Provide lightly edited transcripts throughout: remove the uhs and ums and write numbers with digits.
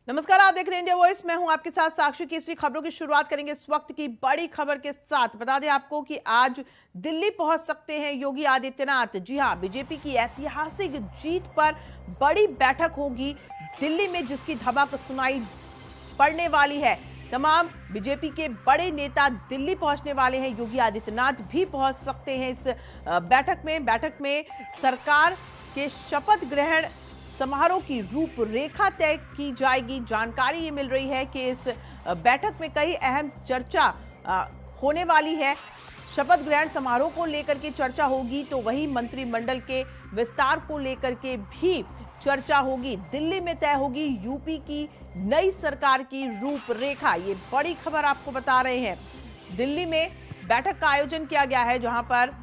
नमस्कार, आप देख रहे हैं इंडिया वॉइस। मैं हूं आपके साथ साक्षी। की खबरों की शुरुआत करेंगे इस वक्त की बड़ी खबर के साथ। बता दें आपको कि आज दिल्ली पहुंच सकते हैं योगी आदित्यनाथ। जी हां, बीजेपी की ऐतिहासिक जीत पर बड़ी बैठक होगी दिल्ली में, जिसकी धमक सुनाई पड़ने वाली है। तमाम बीजेपी के बड़े नेता दिल्ली पहुंचने वाले हैं। योगी आदित्यनाथ भी पहुंच सकते हैं इस बैठक में सरकार के शपथ ग्रहण समारोह की रूपरेखा तय की जाएगी। जानकारी ये मिल रही है कि इस बैठक में कई अहम चर्चा होने वाली है। शपथ ग्रहण समारोह को लेकर के चर्चा होगी, तो वही मंत्रिमंडल के विस्तार को लेकर के भी चर्चा होगी। दिल्ली में तय होगी यूपी की नई सरकार की रूपरेखा। ये बड़ी खबर आपको बता रहे हैं। दिल्ली में बैठक का आयोजन किया गया है, जहां पर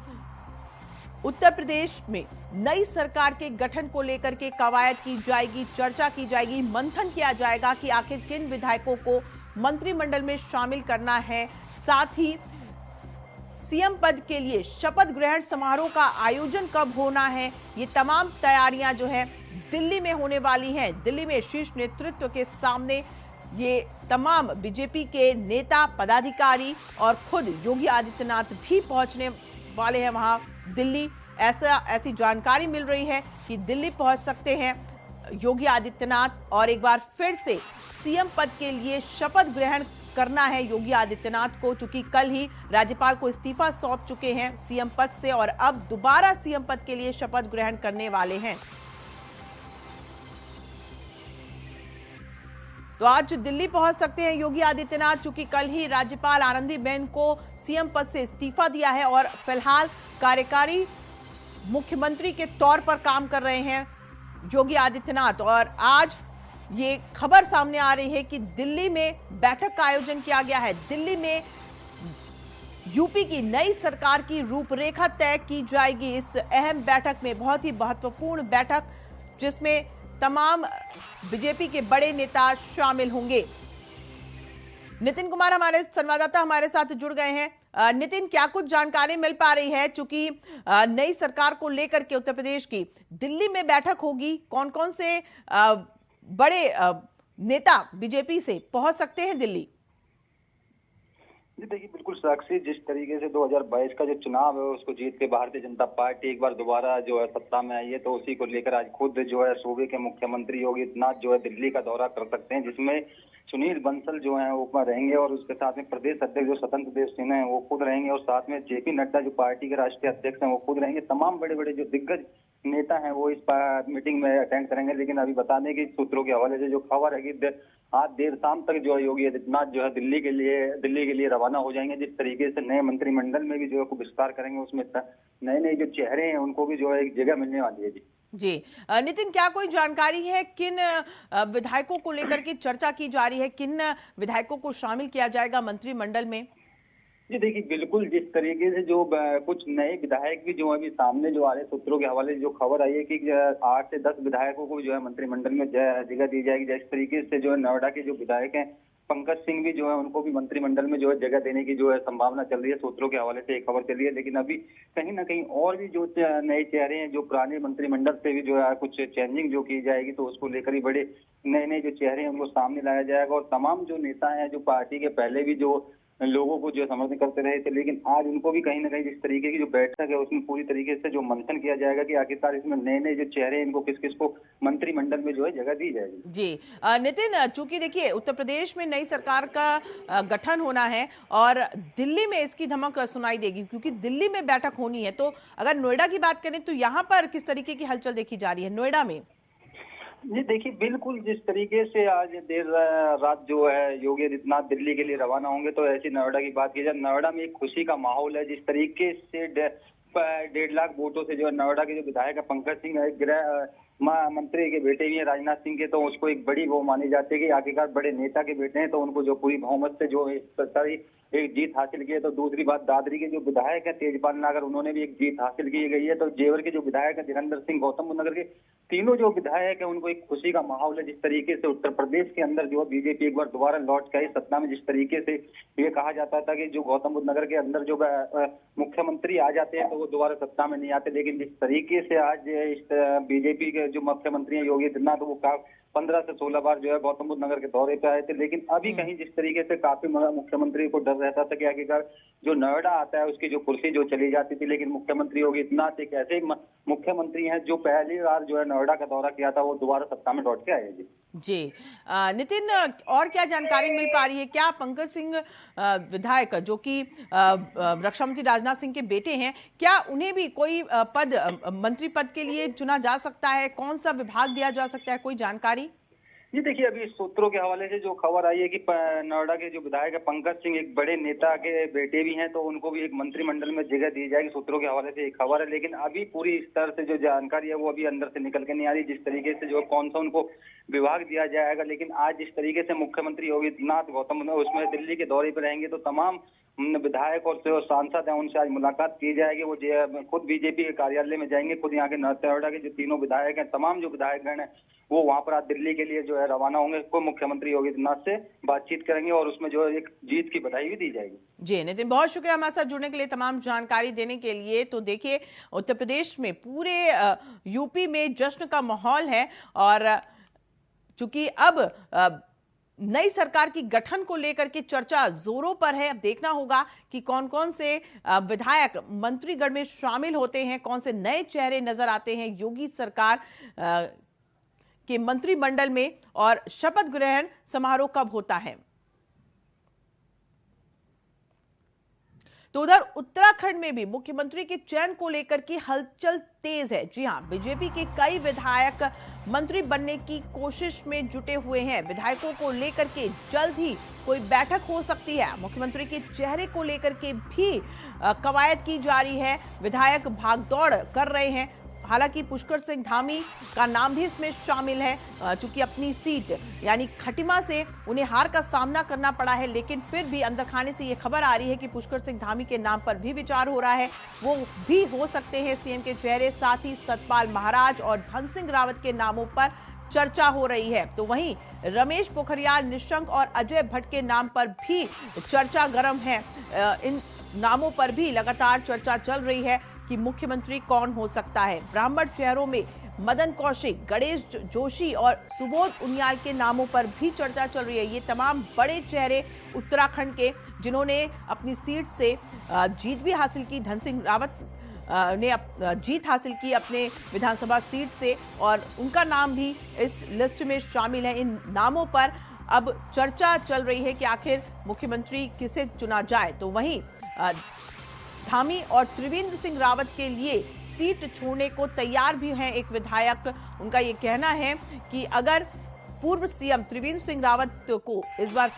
उत्तर प्रदेश में नई सरकार के गठन को लेकर के कवायद की जाएगी, चर्चा की जाएगी, मंथन किया जाएगा कि आखिर किन विधायकों को मंत्रिमंडल में शामिल करना है। साथ ही सीएम पद के लिए शपथ ग्रहण समारोह का आयोजन कब होना है, ये तमाम तैयारियां जो है दिल्ली में होने वाली हैं। दिल्ली में शीर्ष नेतृत्व के सामने ये तमाम बीजेपी के नेता, पदाधिकारी और खुद योगी आदित्यनाथ भी पहुंचने वाले हैं वहां दिल्ली। ऐसी जानकारी मिल रही है कि दिल्ली पहुंच सकते हैं योगी आदित्यनाथ और एक बार फिर से सीएम पद के लिए शपथ ग्रहण करना है योगी आदित्यनाथ को, चूंकि कल ही राज्यपाल को इस्तीफा सौंप चुके हैं सीएम पद से और अब दोबारा सीएम पद के लिए शपथ ग्रहण करने वाले हैं। तो आज दिल्ली पहुंच सकते हैं योगी आदित्यनाथ, चूंकि कल ही राज्यपाल आनंदीबेन को सीएम पद से इस्तीफा दिया है और फिलहाल कार्यकारी मुख्यमंत्री के तौर पर काम कर रहे हैं योगी आदित्यनाथ। और आज ये खबर सामने आ रही है कि दिल्ली में बैठक का आयोजन किया गया है। दिल्ली में यूपी की नई सरकार की रूपरेखा तय की जाएगी इस अहम बैठक में। बहुत ही महत्वपूर्ण बैठक, जिसमें तमाम बीजेपी के बड़े नेता शामिल होंगे। नितिन कुमार हमारे संवाददाता हमारे साथ जुड़ गए हैं। नितिन, क्या कुछ जानकारी मिल पा रही है, चूंकि नई सरकार को लेकर के उत्तर प्रदेश की दिल्ली में बैठक होगी, कौन कौन से बड़े नेता बीजेपी से पहुंच सकते हैं दिल्ली? जी देखिए, बिल्कुल साक्षी, जिस तरीके से 2022 का जो चुनाव है उसको जीत के भारतीय जनता पार्टी एक बार दोबारा जो है सत्ता में आई है, तो उसी को लेकर आज खुद जो है सूबे के मुख्यमंत्री योगी आदित्यनाथ जो है दिल्ली का दौरा कर सकते हैं, जिसमें सुनील बंसल जो है वो रहेंगे और उसके साथ में प्रदेश अध्यक्ष जो स्वतंत्र देव सिन्हा है वो खुद रहेंगे और साथ में जेपी नड्डा जो पार्टी के राष्ट्रीय अध्यक्ष हैं वो खुद रहेंगे। तमाम बड़े बड़े जो दिग्गज नेता हैं वो इस मीटिंग में अटेंड करेंगे। लेकिन अभी बता दें कि सूत्रों के हवाले से जो खबर है कि आज देर शाम तक जो है योगी आदित्यनाथ जो है दिल्ली के लिए रवाना हो जाएंगे। जिस तरीके से नए मंत्रिमंडल में भी जो है विस्तार करेंगे, उसमें नए नए जो चेहरे हैं उनको भी जो है एक जगह मिलने वाली है। जी नितिन, क्या कोई जानकारी है किन विधायकों को लेकर के चर्चा की जा रही है, किन विधायकों को शामिल किया जाएगा मंत्रिमंडल में? जी देखिए, बिल्कुल जिस तरीके से जो कुछ नए विधायक भी जो अभी सामने जो आ रहे सूत्रों के हवाले से जो खबर आई है कि 8 से 10 विधायकों को जो है मंत्रिमंडल में जगह दी जाएगी। जिस तरीके से जो है नोएडा के जो विधायक हैं पंकज सिंह भी जो है उनको भी मंत्रिमंडल में जो है जगह देने की जो है संभावना चल रही है। सूत्रों के हवाले से एक खबर चल रही है, लेकिन अभी कहीं ना कहीं और भी जो नए चेहरे हैं, जो पुराने मंत्रिमंडल से भी जो है कुछ चेंजिंग जो की जाएगी, तो उसको लेकर ही बड़े नए नए जो चेहरे हैं उनको सामने लाया जाएगा। और तमाम जो नेता हैं जो पार्टी के पहले भी जो लोगों को जो समर्थन करते रहे थे, लेकिन आज उनको भी कहीं ना कहीं जिस तरीके की जो बैठक है उसमें पूरी तरीके से जो मंथन किया जाएगा कि आखिरकार इसमें नए नए जो चेहरे हैं इनको किस किस को मंत्रिमंडल में जो है जगह दी जाएगी। जी नितिन, चूंकि देखिए उत्तर प्रदेश में नई सरकार का गठन होना है और दिल्ली में इसकी धमक सुनाई देगी, क्योंकि दिल्ली में बैठक होनी है। तो अगर नोएडा की बात करें तो यहाँ पर किस तरीके की हलचल देखी जा रही है नोएडा में? जी देखिए, बिल्कुल जिस तरीके से आज देर रात जो है योगी आदित्यनाथ दिल्ली के लिए रवाना होंगे, तो ऐसी नोएडा की बात की जाए, नोएडा में एक खुशी का माहौल है। जिस तरीके से 1.5 लाख वोटों से जो है नोएडा के जो विधायक है पंकज सिंह है, गृह मंत्री के बेटे भी है राजनाथ सिंह के, तो उसको एक बड़ी वो मानी जाती है कि आखिरकार बड़े नेता के बेटे हैं, तो उनको जो पूरी बहुमत से जो एक जीत हासिल की है। तो दूसरी बात, दादरी के जो विधायक है तेजपाल नागर, उन्होंने भी एक जीत हासिल की गई है। तो जेवर के जो विधायक है धीरेन्द्र सिंह, गौतम बुद्ध नगर के तीनों जो विधायक है उनको एक खुशी का माहौल है। जिस तरीके से उत्तर प्रदेश के अंदर जो बीजेपी एक बार दोबारा लौट के आई सत्ता में, जिस तरीके से ये कहा जाता था कि जो गौतम बुद्ध नगर के अंदर जो मुख्यमंत्री आ जाते हैं तो वो दोबारा सत्ता में नहीं आते, लेकिन जिस तरीके से आज इस बीजेपी के जो मुख्यमंत्री हैं योगी आदित्यनाथ, वो 15 से 16 बार जो है गौतम बुद्ध नगर के दौरे पे आए थे। लेकिन अभी कहीं जिस तरीके से काफी मुख्यमंत्री को डर रहता था कि आखिरकार जो नोएडा आता है उसकी जो कुर्सी जो चली जाती थी, लेकिन मुख्यमंत्री योगी आदित्यनाथ एक ऐसे मुख्यमंत्री हैं जो पहली बार जो है नोएडा का दौरा किया था, वो दोबारा सत्ता में लौट के आए। जी नितिन, और क्या जानकारी मिल पा रही है? क्या पंकज सिंह विधायक जो कि रक्षा मंत्री राजनाथ सिंह के बेटे हैं, क्या उन्हें भी कोई पद मंत्री पद के लिए चुना जा सकता है? कौन सा विभाग दिया जा सकता है? कोई जानकारी? जी देखिए, अभी सूत्रों के हवाले से जो खबर आई है कि नोएडा के जो विधायक है पंकज सिंह एक बड़े नेता के बेटे भी हैं, तो उनको भी एक मंत्रिमंडल में जगह दी जाएगी। सूत्रों के हवाले से एक खबर है, लेकिन अभी पूरी स्तर से जो जानकारी है वो अभी अंदर से निकल के नहीं आ रही, जिस तरीके से जो कौन सा उनको विभाग दिया जाएगा। लेकिन आज जिस तरीके से मुख्यमंत्री योगी आदित्यनाथ गौतम उसमें दिल्ली के दौरे पर रहेंगे, तो तमाम विधायक और जो सांसद हैं उनसे आज मुलाकात की जाएगी। वो खुद बीजेपी के कार्यालय में जाएंगे, खुद यहाँ के नोएडा के जो तीनों विधायक हैं, तमाम जो विधायकगण हैं वो वहां पर आज दिल्ली के लिए जो है रवाना होंगे। को मुख्यमंत्री योगी आदित्यनाथ से बातचीत करेंगे और उसमें जो एक जीत की बधाई भी दी जाएगी। जी नितिन, बहुत शुक्रिया हमारे साथ जुड़ने के लिए, तमाम जानकारी देने के लिए। तो देखिए, उत्तर प्रदेश में पूरे यूपी में जश्न का माहौल है और चूंकि अब नई सरकार की गठन को लेकर के चर्चा जोरों पर है। अब देखना होगा कि कौन कौन से विधायक मंत्रीगण में शामिल होते हैं, कौन से नए चेहरे नजर आते हैं योगी सरकार के मंत्रिमंडल में, और शपथ ग्रहण समारोह कब होता है। तो उधर उत्तराखंड में भी मुख्यमंत्री के चयन को लेकर की हलचल तेज है। जी हां, बीजेपी के कई विधायक मंत्री बनने की कोशिश में जुटे हुए हैं। विधायकों को लेकर के जल्द ही कोई बैठक हो सकती है। मुख्यमंत्री के चेहरे को लेकर के भी कवायद की जा रही है। विधायक भागदौड़ कर रहे हैं। हालांकि पुष्कर सिंह धामी का नाम भी इसमें शामिल है, चूंकि अपनी सीट यानी खटिमा से उन्हें हार का सामना करना पड़ा है, लेकिन फिर भी अंदर खाने से ये खबर आ रही है कि पुष्कर सिंह धामी के नाम पर भी विचार हो रहा है। वो भी हो सकते हैं सीएम के चेहरे। साथ ही सतपाल महाराज और धन सिंह रावत के नामों पर चर्चा हो रही है। तो वहीं रमेश पोखरियाल निशंक और अजय भट्ट के नाम पर भी चर्चा गर्म है। इन नामों पर भी लगातार चर्चा चल रही है कि मुख्यमंत्री कौन हो सकता है। ब्राह्मण चेहरों में मदन कौशिक, गणेश जोशी और सुबोध उनियाल के नामों पर भी चर्चा चल रही है। ये तमाम बड़े चेहरे उत्तराखंड के, जिन्होंने अपनी सीट से जीत भी हासिल की। धन सिंह रावत ने जीत हासिल की अपने विधानसभा सीट से, और उनका नाम भी इस लिस्ट में शामिल है। इन नामों पर अब चर्चा चल रही है कि आखिर मुख्यमंत्री किसे चुना जाए। तो वहीं धामी और त्रिवेंद्र सिंह रावत के लिए सीट छोड़ने को तैयार भी हैं एक विधायक। उनका ये कहना है कि अगर पूर्व सीएम त्रिवेंद्र सिंह रावत को इस बार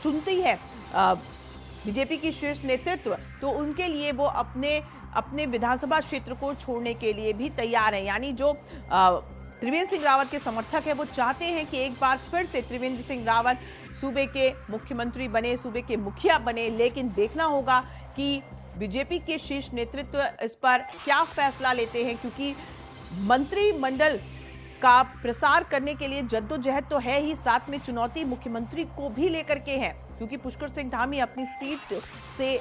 चुनती है बीजेपी की शीर्ष नेतृत्व, तो उनके लिए वो अपने विधानसभा क्षेत्र को छोड़ने के लिए भी तैयार है। यानी जो त्रिवेंद्र सिंह रावत के समर्थक है वो चाहते हैं कि एक बार फिर से त्रिवेंद्र सिंह रावत सूबे के मुख्यमंत्री बने, सूबे के मुखिया बने। लेकिन देखना होगा कि बीजेपी के शीर्ष नेतृत्व इस पर क्या फैसला लेते हैं, क्योंकि मंत्रिमंडल का प्रसार करने के लिए जद्दोजहद तो है ही, साथ में चुनौती मुख्यमंत्री को भी लेकर के है, क्योंकि पुष्कर सिंह धामी अपनी सीट से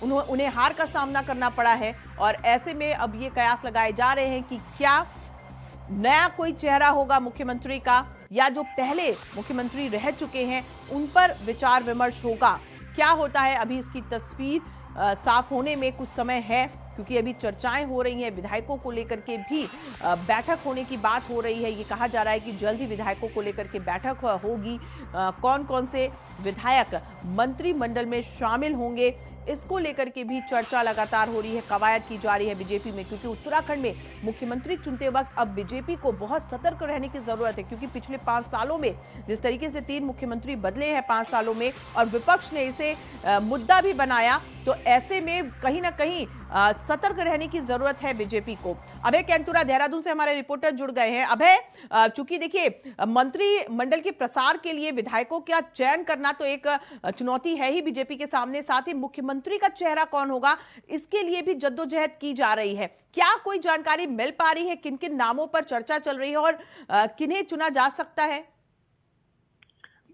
उन्हें हार का सामना करना पड़ा है। और ऐसे में अब ये कयास लगाए जा रहे हैं कि क्या नया कोई चेहरा होगा मुख्यमंत्री का, या जो पहले मुख्यमंत्री रह चुके हैं उन पर विचार विमर्श होगा। क्या होता है, अभी इसकी तस्वीर साफ होने में कुछ समय है, क्योंकि अभी चर्चाएं हो रही हैं। विधायकों को लेकर के भी बैठक होने की बात हो रही है। ये कहा जा रहा है कि जल्द ही विधायकों को लेकर के बैठक होगी। कौन कौन से विधायक मंत्रिमंडल में शामिल होंगे, इसको लेकर के भी चर्चा लगातार हो रही है, कवायद की जा रही है बीजेपी में। क्योंकि उत्तराखंड में मुख्यमंत्री चुनते वक्त अब बीजेपी को बहुत सतर्क रहने की जरूरत है, क्योंकि पिछले 5 सालों में जिस तरीके से 3 मुख्यमंत्री बदले हैं 5 सालों में, और विपक्ष ने इसे मुद्दा भी बनाया, तो ऐसे में कहीं ना कहीं सतर्क रहने की जरूरत है बीजेपी को। अभय कैंतुरा देहरादून से हमारे रिपोर्टर जुड़ गए हैं। अभय, चूंकि देखिए मंत्रिमंडल के प्रसार के लिए विधायकों का चयन करना तो एक चुनौती है ही बीजेपी के सामने, साथ ही मुख्यमंत्री का चेहरा कौन होगा इसके लिए भी जद्दोजहद की जा रही है। क्या कोई जानकारी मिल पा रही है, किन किन नामों पर चर्चा चल रही है और किन्हें चुना जा सकता है?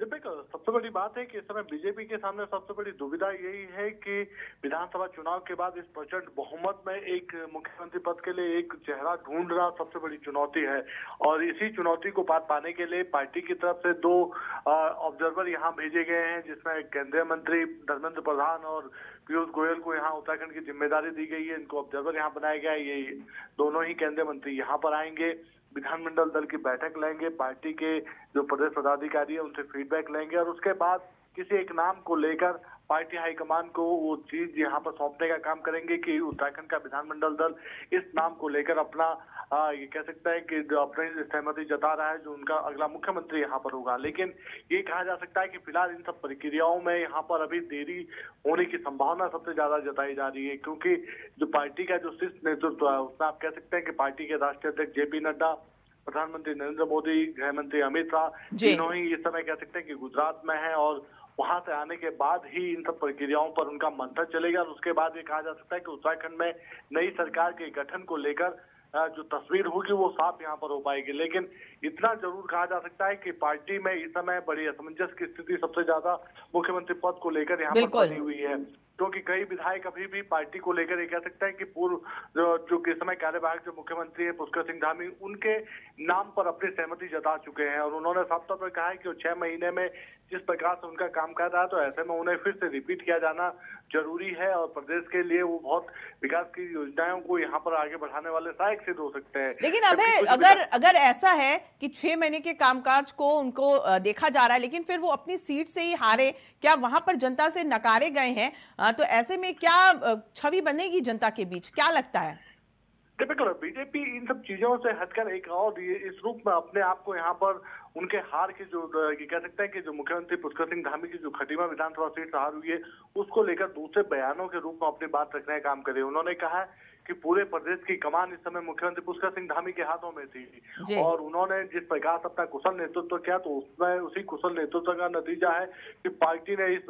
दीपक, सबसे बड़ी बात है कि इस समय बीजेपी के सामने सबसे बड़ी दुविधा यही है कि विधानसभा चुनाव के बाद इस प्रचंड बहुमत में एक मुख्यमंत्री पद के लिए एक चेहरा ढूंढना सबसे बड़ी चुनौती है। और इसी चुनौती को पार पाने के लिए पार्टी की तरफ से दो ऑब्जर्वर यहाँ भेजे गए हैं, जिसमें केंद्रीय मंत्री धर्मेंद्र प्रधान और पीयूष गोयल को यहाँ उत्तराखंड की जिम्मेदारी दी गई है। इनको ऑब्जर्वर यहाँ बनाया गया है। ये दोनों ही केंद्रीय मंत्री यहाँ पर आएंगे, विधानमंडल दल की बैठक लेंगे, पार्टी के जो प्रदेश पदाधिकारी है उनसे फीडबैक लेंगे और उसके बाद किसी एक नाम को लेकर पार्टी हाईकमान को वो चीज यहाँ पर सौंपने का काम करेंगे कि उत्तराखंड का विधानमंडल दल इस नाम को लेकर अपना ये कह सकता है कि जो अपनी सहमति जता रहा है, जो उनका अगला मुख्यमंत्री यहाँ पर होगा। लेकिन ये कहा जा सकता है कि फिलहाल इन सब प्रक्रियाओं में यहाँ पर अभी देरी होने की संभावना सबसे ज्यादा जताई जा रही है, क्योंकि जो पार्टी का जो शीर्ष नेतृत्व है उसमें आप कह सकते हैं कि पार्टी के राष्ट्रीय अध्यक्ष जेपी नड्डा, प्रधानमंत्री नरेंद्र मोदी, गृह मंत्री अमित शाह, तीनों ही इस समय कह सकते हैं कि गुजरात में है और वहां से आने के बाद ही इन सब प्रक्रियाओं पर उनका मंथन चलेगा। और उसके बाद ये कहा जा सकता है कि उत्तराखंड में नई सरकार के गठन को लेकर जो तस्वीर होगी वो साफ यहाँ पर हो पाएगी। लेकिन इतना जरूर कहा जा सकता है कि पार्टी में इस समय बड़ी असमंजस की स्थिति सबसे ज्यादा मुख्यमंत्री पद को लेकर यहाँ पर बनी हुई है, क्योंकि कई विधायक अभी भी पार्टी को लेकर ये कह सकते हैं कि पूर्व जो किस समय कार्यवाहक जो मुख्यमंत्री है पुष्कर सिंह धामी, उनके नाम पर अपनी सहमति जता चुके हैं और उन्होंने साफ तौर पर कहा है कि वो 6 महीने में जिस प्रकार से उनका काम कर रहा है तो ऐसे में उन्हें फिर से रिपीट किया जाना जरूरी है और प्रदेश के लिए वो बहुत विकास की योजनाओं को यहाँ पर आगे बढ़ाने वाले सहायक सिद्ध हो सकते हैं। लेकिन अबे अगर ऐसा है कि 6 महीने के कामकाज को उनको देखा जा रहा है लेकिन फिर वो अपनी सीट से ही हारे, क्या वहां पर जनता से नकारे गए हैं, तो ऐसे में क्या छवि बनेगी जनता के बीच, क्या लगता है? टिपिकल बीजेपी इन सब चीजों से हटकर एक और इस रूप में अपने आप को यहाँ पर उनके हार की जो ये कह सकते हैं कि जो मुख्यमंत्री पुष्कर सिंह धामी की जो खटीमा विधानसभा सीट से हार हुई है उसको लेकर दूसरे बयानों के रूप में अपनी बात रखने का काम करे। उन्होंने कहा कि पूरे प्रदेश की कमान इस समय मुख्यमंत्री पुष्कर सिंह धामी के हाथों में थी और उन्होंने जिस प्रकार से अपना कुशल नेतृत्व किया तो उसमें उसी कुशल नेतृत्व का नतीजा है कि पार्टी ने इस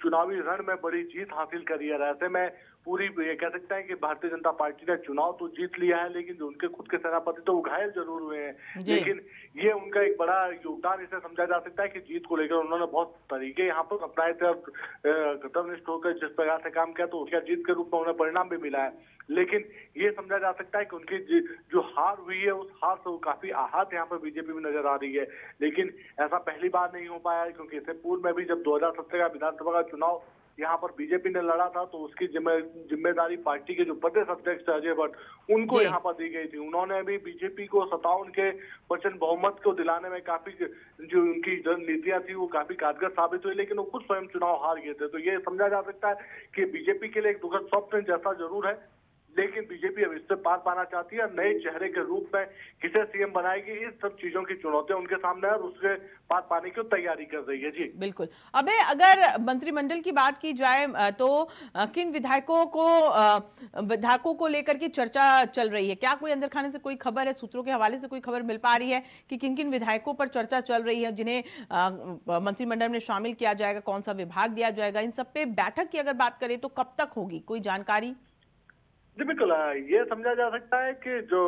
चुनावी रण में बड़ी जीत हासिल करी है। ऐसे में पूरी ये कह सकते हैं कि भारतीय जनता पार्टी ने चुनाव तो जीत लिया है, लेकिन जो उनके खुद के सेनापति तो वो घायल जरूर हुए हैं। लेकिन ये उनका एक बड़ा योगदान इसे समझा जा सकता है कि जीत को लेकर उन्होंने बहुत तरीके यहाँ पर अपनाए थे और कर्तव्यनिष्ठ होकर जिस प्रकार से काम किया तो उसका जीत के रूप में उन्हें परिणाम भी मिला है। लेकिन ये समझा जा सकता है कि उनकी जो हार हुई है उस हार से वो काफी आहत यहाँ पर बीजेपी में नजर आ रही है। लेकिन ऐसा पहली बार नहीं हो पाया, क्योंकि इससे पूर्व में भी जब 2017 का विधानसभा का चुनाव यहाँ पर बीजेपी ने लड़ा था तो उसकी जिम्मेदारी पार्टी के जो प्रदेश अध्यक्ष अजय भट्ट उनको यहाँ पर दी गई थी। उन्होंने भी बीजेपी को 57 के प्रचंड बहुमत को दिलाने में काफी जो उनकी नीतियां थी वो काफी कारगर साबित हुई, लेकिन वो खुद स्वयं चुनाव हार गए थे। तो ये समझा जा सकता है कि बीजेपी के लिए एक दुखद स्वप्न जैसा जरूर है, लेकिन बीजेपी अब इससे पार पाना चाहती है। नए चेहरे के रूप में किसे सीएम बनाएगी, इस सब चीजों की चुनौतियां उनके सामने है और उससे पार पाने की तैयारी कर रही है। जी बिल्कुल। अबे अगर मंत्रिमंडल की बात की जाए तो किन विधायकों को लेकर के चर्चा चल रही है? क्या कोई अंदर खाने से कोई खबर है, सूत्रों के हवाले से कोई खबर मिल पा रही है कि किन किन विधायकों पर चर्चा चल रही है जिन्हें मंत्रिमंडल में शामिल किया जाएगा, कौन सा विभाग दिया जाएगा? इन सब पे बैठक की अगर बात करें तो कब तक होगी, कोई जानकारी? जी बिल्कुल, ये समझा जा सकता है कि जो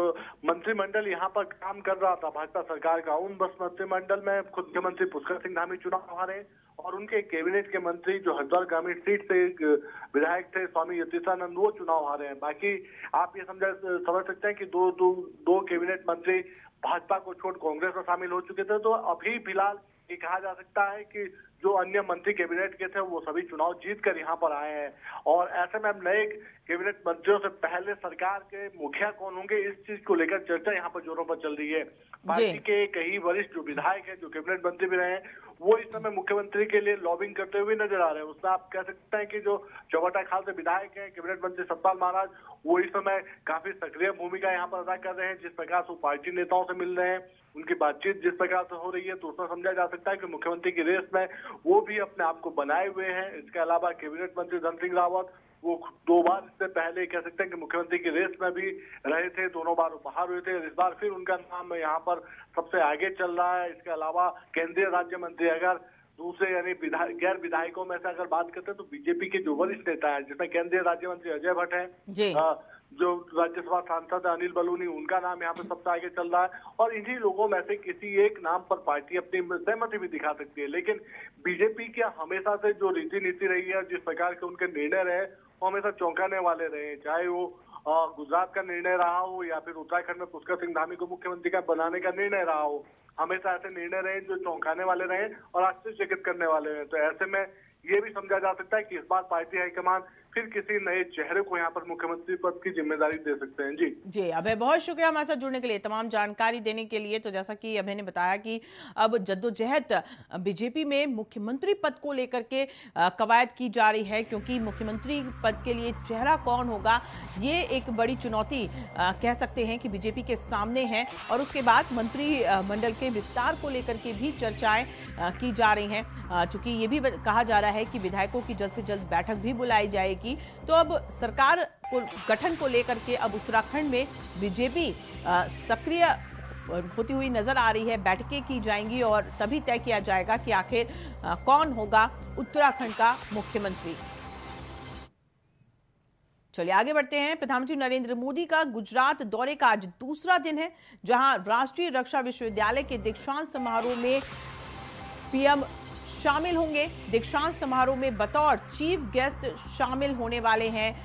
मंत्रिमंडल यहाँ पर काम कर रहा था भाजपा सरकार का, उन बस मंत्रिमंडल में खुद मुख्यमंत्री पुष्कर सिंह धामी चुनाव हारे और उनके कैबिनेट के मंत्री जो हरिद्वार ग्रामीण सीट से विधायक थे स्वामी यतीशानंद, वो चुनाव हारे हैं। बाकी आप ये समझ सकते हैं कि दो कैबिनेट मंत्री भाजपा को छोड़ कांग्रेस में शामिल हो चुके थे। तो अभी फिलहाल ये कहा जा सकता है कि जो अन्य मंत्री कैबिनेट के थे वो सभी चुनाव जीत कर यहाँ पर आए हैं और ऐसे में अब नए कैबिनेट मंत्रियों से पहले सरकार के मुखिया कौन होंगे, इस चीज को लेकर चर्चा यहाँ पर जोरों पर चल रही है। पार्टी के कई वरिष्ठ जो विधायक हैं, जो कैबिनेट मंत्री भी रहे हैं, वो इस समय मुख्यमंत्री के लिए लॉबिंग करते हुए नजर आ रहे हैं। उसमें आप कह सकते हैं कि जो चौबटा खाल से विधायक हैं कैबिनेट मंत्री सतपाल महाराज, वो इस समय काफी सक्रिय भूमिका यहाँ पर अदा कर रहे हैं। जिस प्रकार से पार्टी नेताओं से मिल रहे हैं, उनकी बातचीत जिस प्रकार से हो रही है, तो उसमें समझा जा सकता है कि मुख्यमंत्री की रेस में वो भी अपने आप को बनाए हुए हैं। इसके अलावा कैबिनेट मंत्री धन सिंह रावत, वो 2 बार इससे पहले कह सकते हैं कि मुख्यमंत्री की रेस में भी रहे थे, दोनों बार उपहार हुए थे। इस बार फिर उनका नाम यहाँ पर सबसे आगे चल रहा है। इसके अलावा केंद्रीय राज्य मंत्री अगर दूसरे यानी गैर विधायकों में से अगर बात करते हैं तो बीजेपी के जो वरिष्ठ नेता है, जिसमें केंद्रीय राज्य मंत्री अजय भट्ट है, जो राज्यसभा सांसद अनिल बलूनी, उनका नाम यहाँ पे सबसे आगे चल रहा है और इन्हीं लोगों में से किसी एक नाम पर पार्टी अपनी सहमति भी दिखा सकती है। लेकिन बीजेपी के हमेशा से जो रीति नीति रही है, जिस प्रकार के उनके निर्णय रहे, वो हमेशा चौंकाने वाले रहे। चाहे वो गुजरात का निर्णय रहा हो या फिर उत्तराखंड में पुष्कर सिंह धामी को मुख्यमंत्री का बनाने का निर्णय रहा हो, हमेशा ऐसे निर्णय रहे जो चौंकाने वाले रहे और आश्चर्यचकित करने वाले रहे। तो ऐसे में ये भी समझा जा सकता है कि इस बार पार्टी हाईकमान फिर किसी नए चेहरे को यहाँ पर मुख्यमंत्री पद की जिम्मेदारी दे सकते हैं। जी अभय, बहुत शुक्रिया हमारे साथ जुड़ने के लिए, तमाम जानकारी देने के लिए। तो जैसा कि अभय ने बताया कि अब जद्दोजहद बीजेपी में मुख्यमंत्री पद को लेकर के कवायद की जा रही है, क्योंकि मुख्यमंत्री पद के लिए चेहरा कौन होगा, ये एक बड़ी चुनौती कह सकते हैं कि बीजेपी के सामने है। और उसके बाद मंत्री मंडल के विस्तार को लेकर के भी चर्चाएं की जा रही हैं, चूंकि ये भी कहा जा रहा है कि विधायकों की जल्द से जल्द बैठक भी बुलाई जाएगी। तो अब सरकार को गठन को लेकर के अब उत्तराखंड में बीजेपी सक्रिय होती हुई नजर आ रही है। बैठकें की जाएंगी और तभी तय किया जाएगा कि आखिर कौन होगा उत्तराखंड का मुख्यमंत्री। चलिए आगे बढ़ते हैं। प्रधानमंत्री नरेंद्र मोदी का गुजरात दौरे का आज दूसरा दिन है, जहां राष्ट्रीय रक्षा विश्वविद्यालय के दीक्षांत समारोह में पीएम शामिल होंगे। दीक्षांत समारोह में बतौर चीफ गेस्ट शामिल होने वाले हैं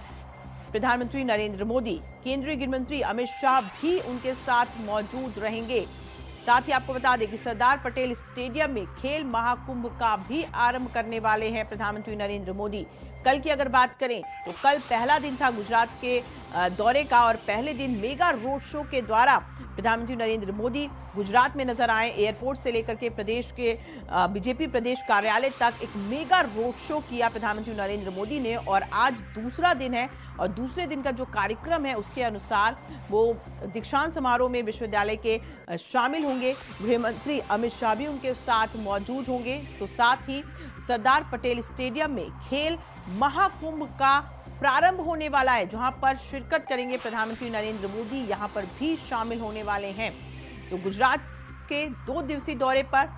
प्रधानमंत्री नरेंद्र मोदी। केंद्रीय गृह मंत्री अमित शाह भी उनके साथ मौजूद रहेंगे। साथ ही आपको बता दें कि सरदार पटेल स्टेडियम में खेल महाकुंभ का भी आरंभ करने वाले हैं प्रधानमंत्री नरेंद्र मोदी। कल की अगर बात करें तो कल पहला दिन था गुजरात के दौरे का और पहले दिन मेगा रोड शो के द्वारा प्रधानमंत्री नरेंद्र मोदी गुजरात में नजर आए। एयरपोर्ट से लेकर के प्रदेश के बीजेपी प्रदेश कार्यालय तक एक मेगा रोड शो किया प्रधानमंत्री नरेंद्र मोदी ने। और आज दूसरा दिन है और दूसरे दिन का जो कार्यक्रम है उसके अनुसार वो दीक्षांत समारोह में विश्वविद्यालय के शामिल होंगे। गृह मंत्री अमित शाह भी उनके साथ मौजूद होंगे। तो साथ ही सरदार पटेल स्टेडियम में खेल महाकुंभ का प्रारंभ होने वाला है, जहां पर शिरकत करेंगे प्रधानमंत्री नरेंद्र मोदी, यहां पर भी शामिल होने वाले हैं। तो गुजरात के 2 दिवसीय दौरे पर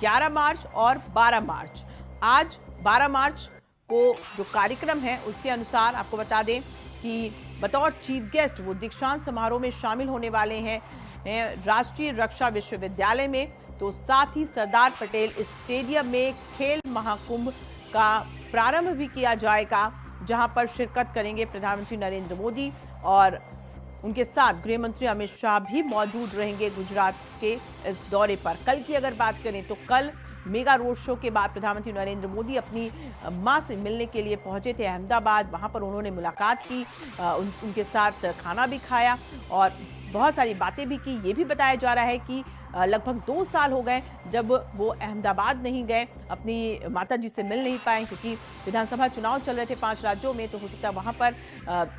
11 मार्च और 12 मार्च, आज 12 मार्च को जो कार्यक्रम है उसके अनुसार आपको बता दें कि बतौर चीफ गेस्ट वो दीक्षांत समारोह में शामिल होने वाले हैं राष्ट्रीय रक्षा विश्वविद्यालय में। तो साथ ही सरदार पटेल स्टेडियम में खेल महाकुंभ का प्रारंभ भी किया जाएगा, जहां पर शिरकत करेंगे प्रधानमंत्री नरेंद्र मोदी और उनके साथ गृह मंत्री अमित शाह भी मौजूद रहेंगे गुजरात के इस दौरे पर। कल की अगर बात करें तो कल मेगा रोड शो के बाद प्रधानमंत्री नरेंद्र मोदी अपनी मां से मिलने के लिए पहुंचे थे अहमदाबाद। वहां पर उन्होंने मुलाकात की, उनके साथ खाना भी खाया और बहुत सारी बातें भी की। ये भी बताया जा रहा है कि लगभग 2 साल हो गए जब वो अहमदाबाद नहीं गए, अपनी माता जी से मिल नहीं पाए, क्योंकि विधानसभा चुनाव चल रहे थे 5 राज्यों में। तो हो सकता है वहाँ पर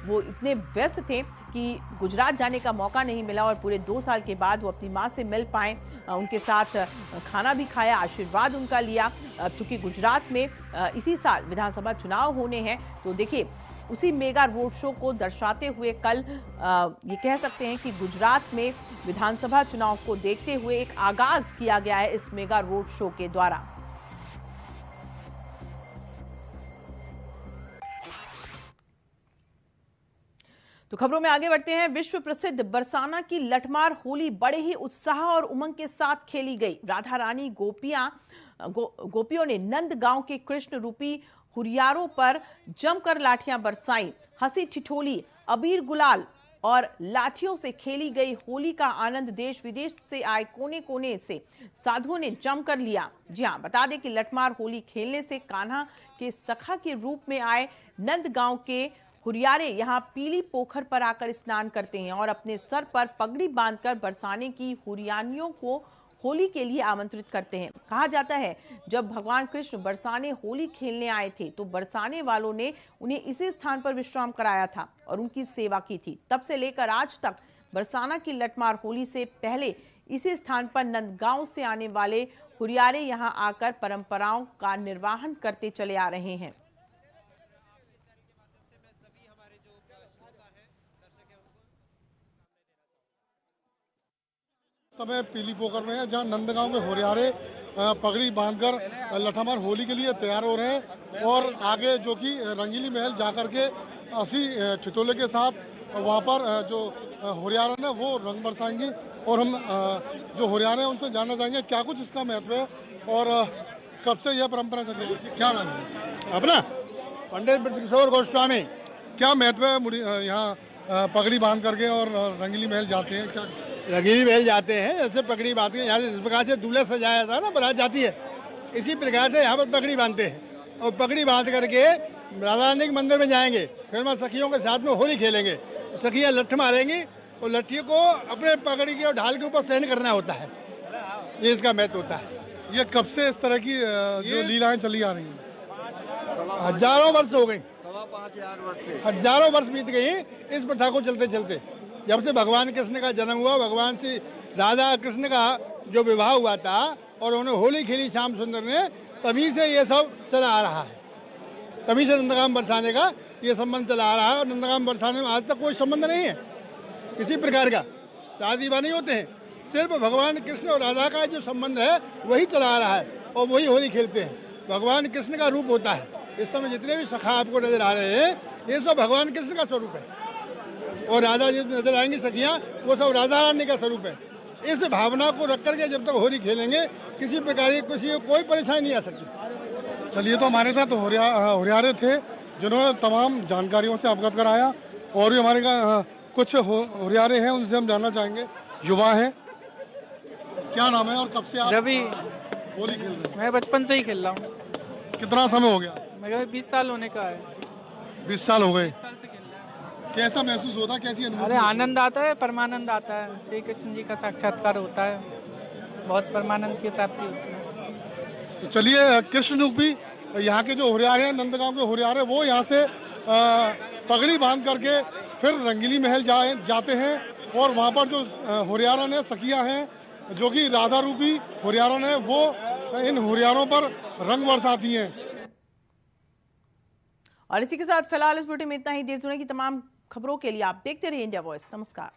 वो इतने व्यस्त थे कि गुजरात जाने का मौका नहीं मिला और पूरे 2 साल के बाद वो अपनी माँ से मिल पाए, उनके साथ खाना भी खाया, आशीर्वाद उनका लिया। चूँकि गुजरात में इसी साल विधानसभा चुनाव होने हैं, तो देखिए उसी मेगा रोड शो को दर्शाते हुए कल ये कह सकते हैं कि गुजरात में विधानसभा चुनाव को देखते हुए एक आगाज किया गया है इस मेगा रोड शो के द्वारा। तो खबरों में आगे बढ़ते हैं। विश्व प्रसिद्ध बरसाना की लठमार होली बड़े ही उत्साह और उमंग के साथ खेली गई। राधा रानी गोपियों ने नंदगांव के कृष्ण रूपी हुरियारों पर जमकर लाठियां बरसाई। हंसी ठिठोली, अबीर गुलाल और लाठियों से खेली गई होली का आनंद देश विदेश से आए कोने कोने से साधुओं ने जमकर लिया। जी हां, बता दें कि लठमार होली खेलने से कान्हा के सखा के रूप में आए नंदगांव के हुरियारे यहाँ पीली पोखर पर आकर स्नान करते हैं और अपने सर पर पगड़ी बांधकर बरसाने की हुरियानियों को होली के लिए आमंत्रित करते हैं। कहा जाता है जब भगवान कृष्ण बरसाने होली खेलने आए थे तो बरसाने वालों ने उन्हें इसी स्थान पर विश्राम कराया था और उनकी सेवा की थी। तब से लेकर आज तक बरसाना की लठमार होली से पहले इसी स्थान पर नंदगांव से आने वाले हुरियारे यहाँ आकर परंपराओं का निर्वहन करते चले आ रहे हैं। समय पीली पोखर में है, जहां नंदगांव के होरियारे पगड़ी बांधकर लठामार होली के लिए तैयार हो रहे हैं और आगे जो कि रंगीली महल जाकर के 80 ठिठोले के साथ वहाँ पर जो हुरियारन है वो रंग बरसाएंगी। और हम जो हुरियारे हैं उनसे जानना चाहेंगे क्या कुछ इसका महत्व है और कब से यह परंपरा चली है। क्या नाम है अपना? पंडित ब्रजकिशोर गोस्वामी। क्या महत्व है यहाँ पगड़ी बांध करके और रंगीली महल जाते हैं? क्या रंगीली महल जाते हैं, ऐसे पगड़ी बांधते हैं। यहाँ से जिस प्रकार से दूल्हा सजाया जाता है ना, बारात जाती है, इसी प्रकार से यहाँ पर पगड़ी बांधते हैं। और पगड़ी बांध करके राधा रानी के मंदिर में जाएंगे, फिर वहाँ सखियों के साथ में होली खेलेंगे। सखियाँ लठ मारेंगी और लट्ठी को अपने पगड़ी के और ढाल के ऊपर सहन करना होता है। ये इसका महत्व होता है। ये कब से इस तरह की जो लीलाएं चली आ रही हैं? हजारों वर्ष हो गई, हजारों वर्ष बीत गई इस प्रथा को चलते चलते। जब से भगवान कृष्ण का जन्म हुआ, भगवान श्री राधा कृष्ण का जो विवाह हुआ था और उन्होंने होली खेली श्याम सुंदर ने, तभी से ये सब चला आ रहा है। तभी से नंदगाम बरसाने का ये संबंध चला आ रहा है। और नंदगाम बरसाने में आज तक कोई संबंध नहीं है किसी प्रकार का। शादी वाह नहीं होते हैं, सिर्फ भगवान कृष्ण और राधा का जो संबंध है वही चला आ रहा है और वही होली खेलते हैं। भगवान कृष्ण का रूप होता है। इस समय जितने भी सखा आपको नजर आ रहे हैं, ये सब भगवान कृष्ण का स्वरूप है। और राधा जी नजर आएंगी सखियाँ, वो सब राधा रानी का स्वरूप है। इस भावना को रख करके जब तक होली खेलेंगे, किसी प्रकार की किसी को कोई परेशानी नहीं आ सकती। चलिए, तो हमारे साथ हुरियारे थे जिन्होंने तमाम जानकारियों से अवगत कराया। और भी हमारे कुछ हुरियारे हैं, उनसे हम जानना चाहेंगे। युवा हैं, क्या नाम है और कब से आप रवि। होली खेल रहे हैं? मैं बचपन से ही खेल रहा हूँ। कितना समय हो गया? मेरे 20 साल होने का है। 20 साल हो गए। 20 साल से खेल रहा है। कैसा महसूस होता है, कैसी अरे अनुभूति? आनंद आता है, परमानंद आता है। श्री कृष्ण जी का साक्षात्कार होता है, बहुत परमानंद की प्राप्ति होती है। तो चलिए, कृष्ण रूपी यहाँ के जो हुरियारे हैं, नंदगांव के हुरियारे, वो यहाँ से पगड़ी बांध करके फिर रंगीली महल जाते हैं। और वहाँ पर जो हुरियारन है, सखियाँ हैं, जो कि राधा रूपी हुरियारन है, वो इन हुरियारों पर रंग बरसाती हैं। और इसी के साथ फिलहाल इस बुलेटिन में इतना ही। देश दुनिया की तमाम खबरों के लिए आप देखते रहिए इंडिया वॉइस। नमस्कार।